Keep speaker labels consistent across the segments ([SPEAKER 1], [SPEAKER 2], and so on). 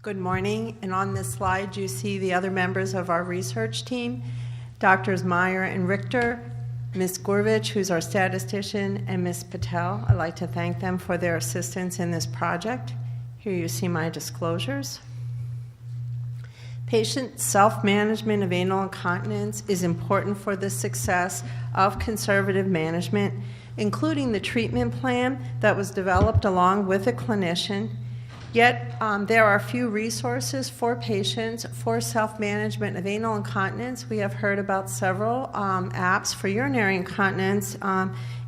[SPEAKER 1] Good morning, and on this slide you see the other members of our research team, Drs. Meyer and Richter, Ms. Gurvich, who's our statistician, and Ms. Patel. I'd like to thank them for their assistance in this project. Here you see my disclosures. Patient self-management of anal incontinence is important for the success of conservative management, including the treatment plan that was developed along with a clinician. Yet, there are few resources for patients for self-management of anal incontinence. We have heard about several apps for urinary incontinence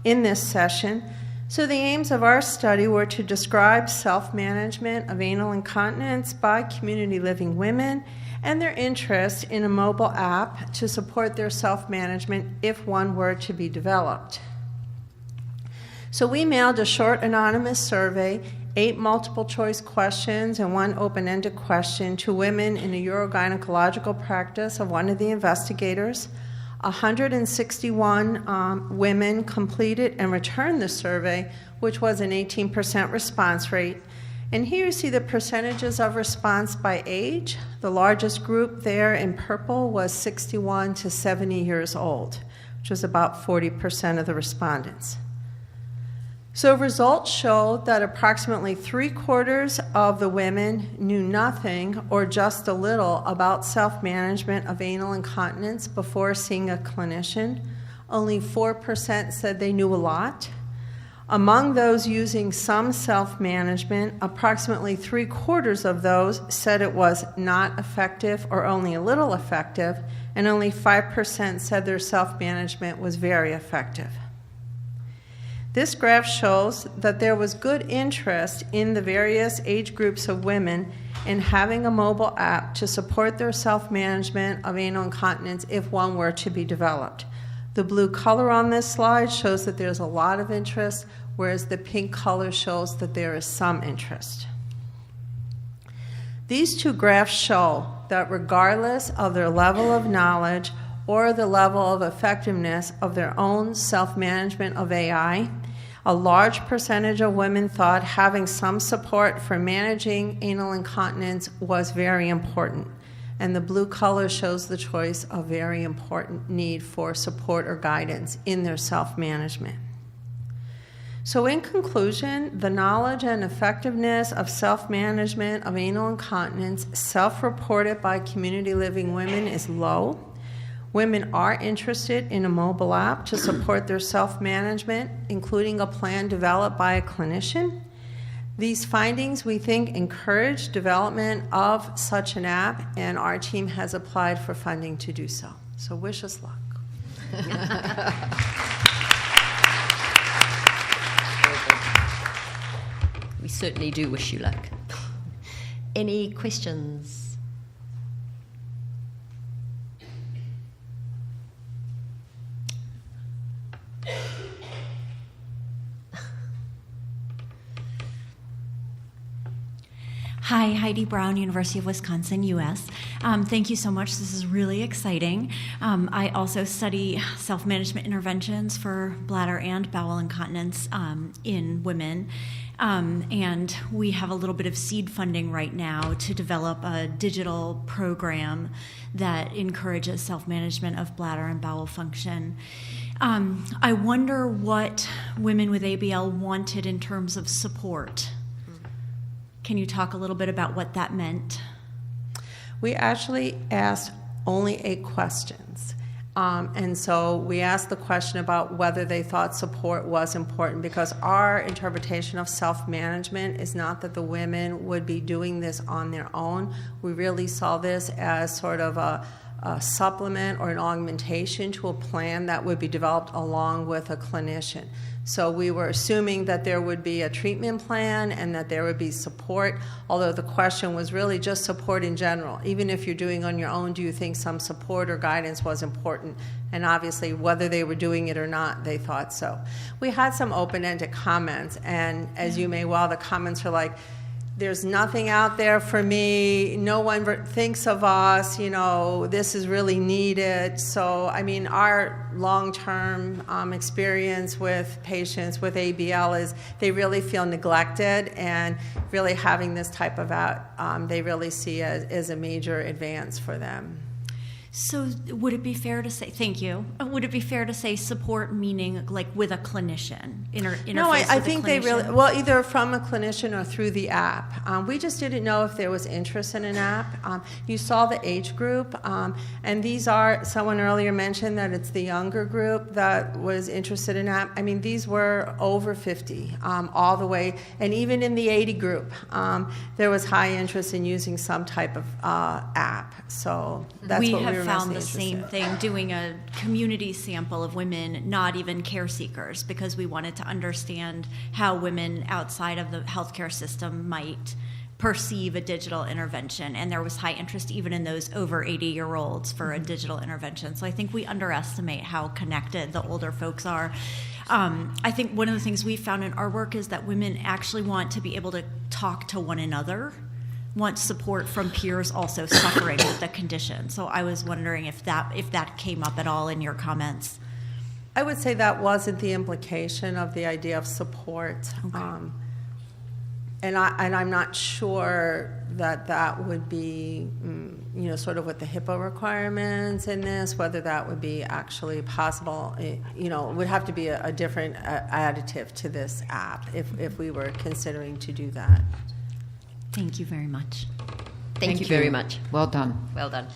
[SPEAKER 1] in this session. So the aims of our study were to describe self-management of anal incontinence by community living women and their interest in a mobile app to support their self-management if one were to be developed. So we mailed a short anonymous survey, 8 multiple choice questions and 1 open-ended question to women in a urogynecological practice of one of the investigators. 161 women completed and returned the survey, which was an 18% response rate. And here you see the percentages of response by age. The largest group there in purple was 61 to 70 years old, which was about 40% of the respondents. So results showed that approximately 3/4 of the women knew nothing or just a little about self-management of anal incontinence before seeing a clinician. Only 4% said they knew a lot. Among those using some self-management, approximately 3/4 of those said it was not effective or only a little effective, and only 5% said their self-management was very effective. This graph shows that there was good interest in the various age groups of women in having a mobile app to support their self-management of anal incontinence if one were to be developed. The blue color on this slide shows that there's a lot of interest, whereas the pink color shows that there is some interest. These 2 graphs show that regardless of their level of knowledge or the level of effectiveness of their own self-management of AI, a large percentage of women thought having some support for managing anal incontinence was very important. And the blue color shows the choice of very important need for support or guidance in their self-management. So in conclusion, the knowledge and effectiveness of self-management of anal incontinence self-reported by community living women is low. Women are interested in a mobile app to support their self-management, including a plan developed by a clinician. These findings, we think, encourage development of such an app, and our team has applied for funding to do so. So wish us luck.
[SPEAKER 2] We certainly do wish you luck. Any questions?
[SPEAKER 3] Hi, Heidi Brown, University of Wisconsin, U.S. Thank you so much. This is really exciting. I also study self-management interventions for bladder and bowel incontinence in women. And we have a little bit of seed funding right now to develop a digital program that encourages self-management of bladder and bowel function. I wonder what women with ABL wanted in terms of support. Can you talk a little bit about what that meant?
[SPEAKER 1] We actually asked only 8 questions. And so we asked the question about whether they thought support was important, because our interpretation of self-management is not that the women would be doing this on their own. We really saw this as sort of a supplement or an augmentation to a plan that would be developed along with a clinician. So we were assuming that there would be a treatment plan and that there would be support, although the question was really just support in general. Even if you're doing on your own, do you think some support or guidance was important? And obviously, whether they were doing it or not, they thought so. We had some open-ended comments, and as you may well, the comments are like, there's nothing out there for me. No one thinks of us. This is really needed. So, I mean, our long-term experience with patients with ABL is they really feel neglected, and really having this type of they really see as a major advance for them.
[SPEAKER 3] So would it be fair to say, thank you, would it be fair to say support meaning like with a clinician?
[SPEAKER 1] No, I think they really, well, either from a clinician or through the app. We just didn't know if there was interest in an app. You saw the age group, and someone earlier mentioned that it's the younger group that was interested in app. I mean, these were over 50, all the way, and even in the 80 group, there was high interest in using some type of app. So that's what we were
[SPEAKER 3] found the
[SPEAKER 1] interested
[SPEAKER 3] same thing doing a community sample of women, not even care seekers, because we wanted to understand how women outside of the healthcare system might perceive a digital intervention, and there was high interest even in those over 80-year-olds for a digital intervention. So I think we underestimate how connected the older folks are. I think one of the things we found in our work is that women actually want to be able to talk to one another, want support from peers also suffering with the condition. So I was wondering if that came up at all in your comments.
[SPEAKER 1] I would say that wasn't the implication of the idea of support.
[SPEAKER 3] Okay.
[SPEAKER 1] And I'm not sure that would be, sort of with the HIPAA requirements in this, whether that would be actually possible. It would have to be a different additive to this app if we were considering to do that.
[SPEAKER 3] Thank you very much.
[SPEAKER 2] Thank you very much.
[SPEAKER 4] Well done.
[SPEAKER 2] Well done.